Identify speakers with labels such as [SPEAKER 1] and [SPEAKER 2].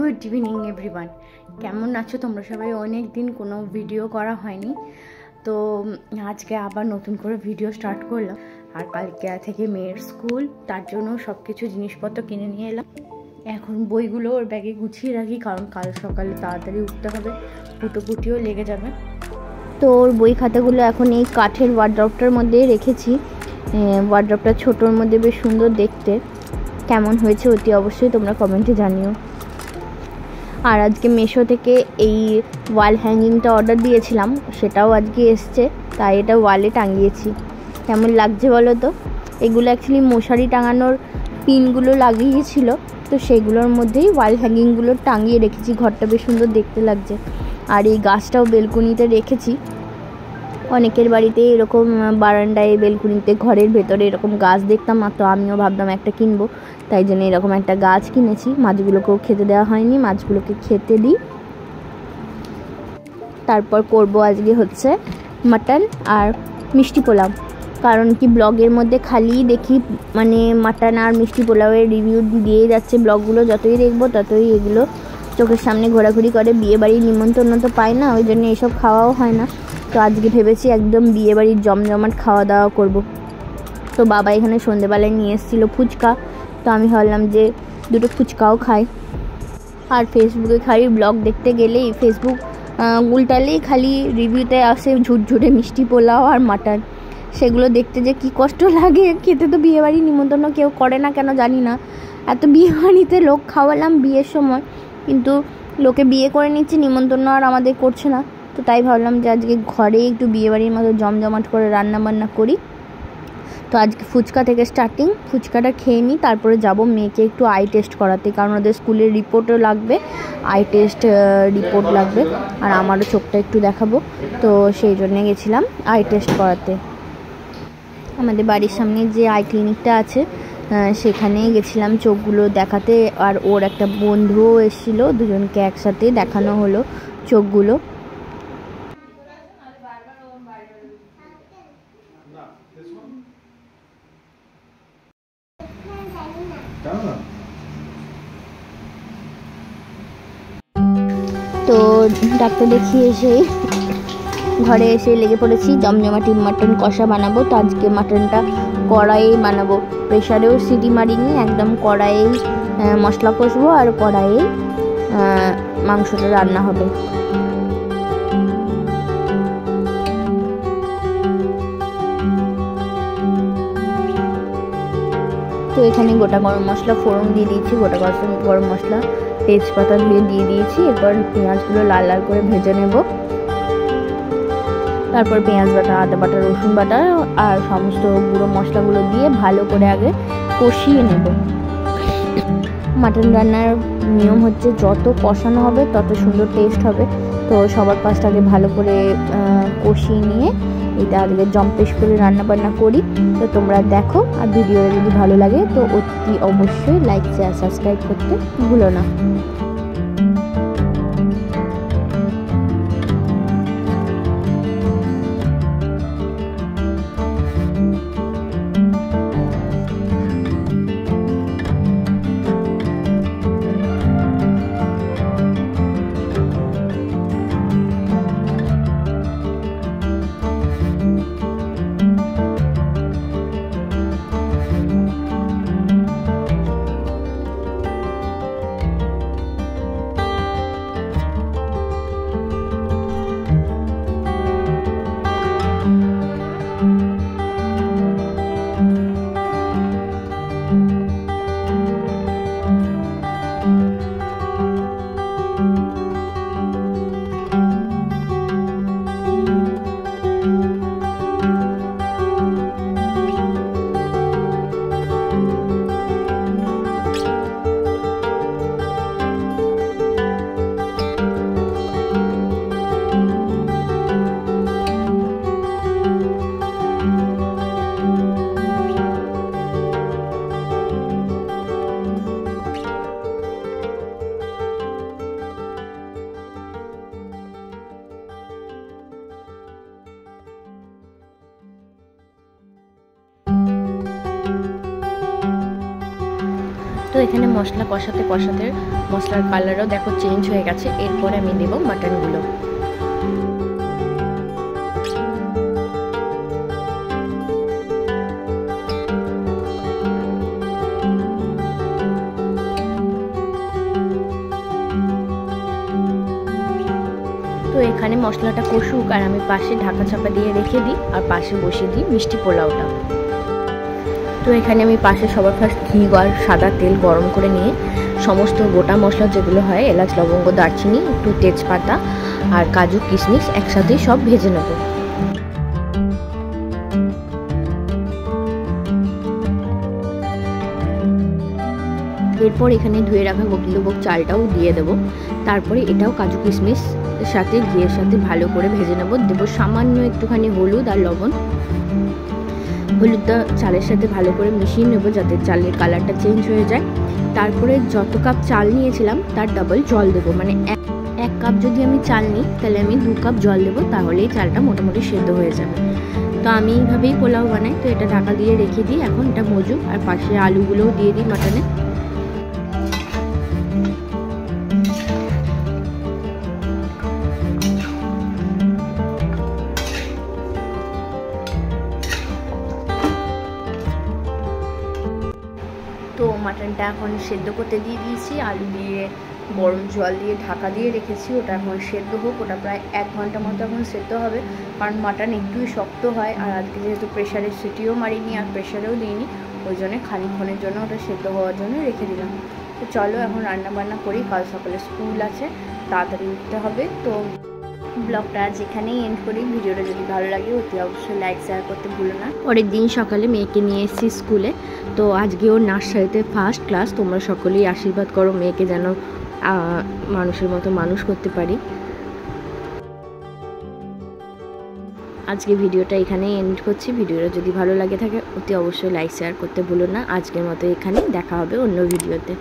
[SPEAKER 1] Good evening everyone. কেমন আছো তোমরা সবাই? অনেক দিন কোনো ভিডিও করা হয়নি, তো আজকে আবার নতুন করে ভিডিও স্টার্ট করলাম। আর কালকে থেকে মেয়ের স্কুল, তার জন্য সব কিছু জিনিসপত্র কিনে নিয়ে এলাম। এখন বইগুলো ওর ব্যাগে গুছিয়ে রাখি, কারণ কাল সকালে তাড়াতাড়ি উঠতে হবে, পুটোপুটিও লেগে যাবে। তো ওর বই খাতাগুলো এখন এই কাঠের ওয়ার্ড্রপটার মধ্যে রেখেছি। ওয়ার্ড্রপটা ছোটোর মধ্যে বেশ সুন্দর দেখতে। কেমন হয়েছে অতি অবশ্যই তোমরা কমেন্টে জানিও। আর আজকে মিশো থেকে এই ওয়াল হ্যাঙ্গিংটা অর্ডার দিয়েছিলাম, সেটাও আজকে এসছে, তাই এটা ওয়ালে টাঙিয়েছি। কেমন লাগছে বলো তো? এগুলো অ্যাকচুয়ালি মশারি টাঙানোর পিনগুলো লাগিয়েছিল, তো সেগুলোর মধ্যেই ওয়াল হ্যাঙ্গিংগুলো টাঙিয়ে রেখেছি। ঘরটা বেশ সুন্দর দেখতে লাগছে। আর এই গাছটাও বেলকুনিতে রেখেছি। অনেকের বাড়িতে এরকম বারান্দায়, বেলকুনিতে, ঘরের ভেতরে এরকম গাছ দেখতাম, তো আমিও ভাবলাম একটা কিনবো, তাই জন্য এরকম একটা গাছ কিনেছি। মাছগুলোকেও খেতে দেওয়া হয়নি, মাছগুলোকে খেতে দিই। তারপর করব আজকে হচ্ছে মাটন আর মিষ্টি পোলাও। কারণ কি ব্লগের মধ্যে খালি দেখি মানে মাটন আর মিষ্টি পোলাওয়ের রিভিউ দিয়ে যাচ্ছে। ব্লগগুলো যতই দেখবো ততই এগুলো চোখের সামনে ঘোরাঘুরি করে। বিয়েবাড়ির নিমন্ত্রণ তো পাই না, ওই জন্য এসব খাওয়াও হয় না। তো আজকে ভেবেছি একদম বিয়েবাড়ির জমজমাট খাওয়া দাওয়া করব। তো বাবা এখানে সন্ধেবেলায় নিয়ে এসেছিলো ফুচকা, তো আমি ভাবলাম যে দুটো ফুচকাও খাই। আর ফেসবুকে খালি ব্লগ দেখতে গেলেই, ফেসবুক উল্টালেই খালি রিভিউতে আসে ঝুটঝুটে মিষ্টি পোলাও আর মাটন। সেগুলো দেখতে যে কী কষ্ট লাগে। খেতে তো বিয়েবাড়ির নিমন্ত্রণ কেউ করে না কেন জানি না। এত বিয়েবাড়িতে লোক খাওয়ালাম বিয়ের সময়, কিন্তু লোকে বিয়ে করে নিচ্ছে, নিমন্ত্রণ আর আমাদের করছে না। তো তাই ভাবলাম যে আজকে ঘরে একটু বিয়েবাড়ির মতো জমজমাট করে রান্না বান্না করি। তো আজকে ফুচকা থেকে স্টার্টিং। ফুচকাটা খেয়ে নিই, তারপরে যাব মেয়েকে একটু আই টেস্ট করাতে, কারণ ওদের স্কুলের রিপোর্টও লাগবে, আই টেস্ট রিপোর্ট লাগবে। আর আমারও চোখটা একটু দেখাবো, তো সেই জন্যে গেছিলাম আই টেস্ট করাতে। আমাদের বাড়ির সামনে যে আই ক্লিনিকটা আছে সেখানেই গেছিলাম চোখগুলো দেখাতে। আর ওর একটা বন্ধুও এসেছিলো, দুজনকে একসাথে দেখানো হলো চোখগুলো। তো ডাক্তার দেখিয়ে এসে ঘরে এসে লেগে পড়েছি, জমজমাটি মাটন কষা বানাবো। তো আজকে মাটনটা কড়াইয়ে বানাবো, প্রেশারেও সিটি মারিনি, একদম কড়াইয়ে মশলা কষবো আর কড়াইয়ে মাংসটা রান্না হবে। তো এখানে গোটা গরম মশলা ফোড়ন দিয়ে দিয়েছি, গোটা গরম মশলা, তেজপাতা ধুয়ে দিয়ে দিয়েছি। এরপর পেঁয়াজগুলো লাল লাল করে ভেজে নেব। তারপর পেঁয়াজ বাটা, আদা বাটা, রসুন বাটা আর সমস্ত গুঁড়ো মশলাগুলো দিয়ে ভালো করে আগে কষিয়ে নেব। মাটন রান্নার নিয়ম হচ্ছে যত কষানো হবে তত সুন্দর টেস্ট হবে। তো সবার ফার্স্ট আগে ভালো করে কষিয়ে নিয়ে এটা আগে জম্পেশ করে রান্না বান্না করি। তো তোমরা দেখো, আর ভিডিওটা যদি ভালো লাগে তো অতি অবশ্যই লাইক, শেয়ার, সাবস্ক্রাইব করতে ভুলো না। তো এখানে মশলা কষাতে কষাতে মশলার কালারও দেখো চেঞ্জ হয়ে গেছে। এরপরে আমি দেবো মাটনগুলো। তো এখানে মশলাটা কষুক আর আমি পাশে ঢাকা চাপা দিয়ে রেখে দিই আর পাশে বসিয়ে দিই মিষ্টি পোলাওটা। তো এখানে আমি পাশে সবার ফার্স্ট ঘি আর সাদা তেল গরম করে নিয়ে সমস্ত গোটা মশলা যেগুলো হয় এলাচ, লবঙ্গ, দারচিনি, একটু তেজপাতা আর কাজু কিশমিশ একসাথে সব ভেজে নেব। এরপর এখানে ধুয়ে রাখা গোবিন্দভোগ চালটাও দিয়ে দেব। তারপরে এটাও কাজু কিশমিশ সাথে ঘিয়ের সাথে ভালো করে ভেজে নেব। দেবো সামান্য একটুখানি হলুদ আর লবণ। হলুদটা চালের সাথে ভালো করে মিশিয়ে নেব যাতে চালের কালারটা চেঞ্জ হয়ে যায়। তারপরে যত কাপ চাল নিয়েছিলাম তার ডাবল জল দেবো, মানে এক কাপ যদি আমি চাল নিই তাহলে আমি 2 কাপ জল দেবো, তাহলেই চালটা মোটামুটি সেদ্ধ হয়ে যাবে। তো আমি এইভাবেই পোলাও বানাই। তো এটা ঢাকা দিয়ে রেখে দিই, এখন এটা মজুক। আর পাশে আলুগুলোও দিয়ে দিই মাটনে। তো মাটনটা এখন সেদ্ধ করতে দিয়ে দিয়েছি, আলু দিয়ে গরম জল দিয়ে ঢাকা দিয়ে রেখেছি। ওটা এখন সেদ্ধ হোক। ওটা প্রায় 1 ঘন্টা মতো এখন সেদ্ধ হবে, কারণ মাটন একটুই শক্ত হয়। আর আজকে যেহেতু প্রেশারে সিটিও মারিনি আর প্রেশারেও দিইনি, ওই জন্য খানিকক্ষণের জন্য ওটা সেদ্ধ হওয়ার জন্য রেখে দিলাম। তো চলো এখন রান্না বান্না করি, কাল সকালে স্কুল আছে, তাড়াতাড়ি উঠতে হবে। তো ব্লগটা আজ এখানেই এন্ড করি। ভিডিওটা যদি ভালো লাগে অতি অবশ্যই লাইক শেয়ার করতে ভুলো না। পরের দিন সকালে মেয়েকে নিয়ে এসেছি স্কুলে। তো আজকে ওর নার্সারিতে ফার্স্ট ক্লাস। তোমরা সকলেই আশীর্বাদ করো মেয়েকে যেন মানুষের মতো মানুষ করতে পারি। আজকে ভিডিওটা এখানেই এন্ড করছি। ভিডিওটা যদি ভালো লাগে থাকে অতি অবশ্যই লাইক শেয়ার করতে ভুলো না। আজকের মতো এখানেই, দেখা হবে অন্য ভিডিওতে।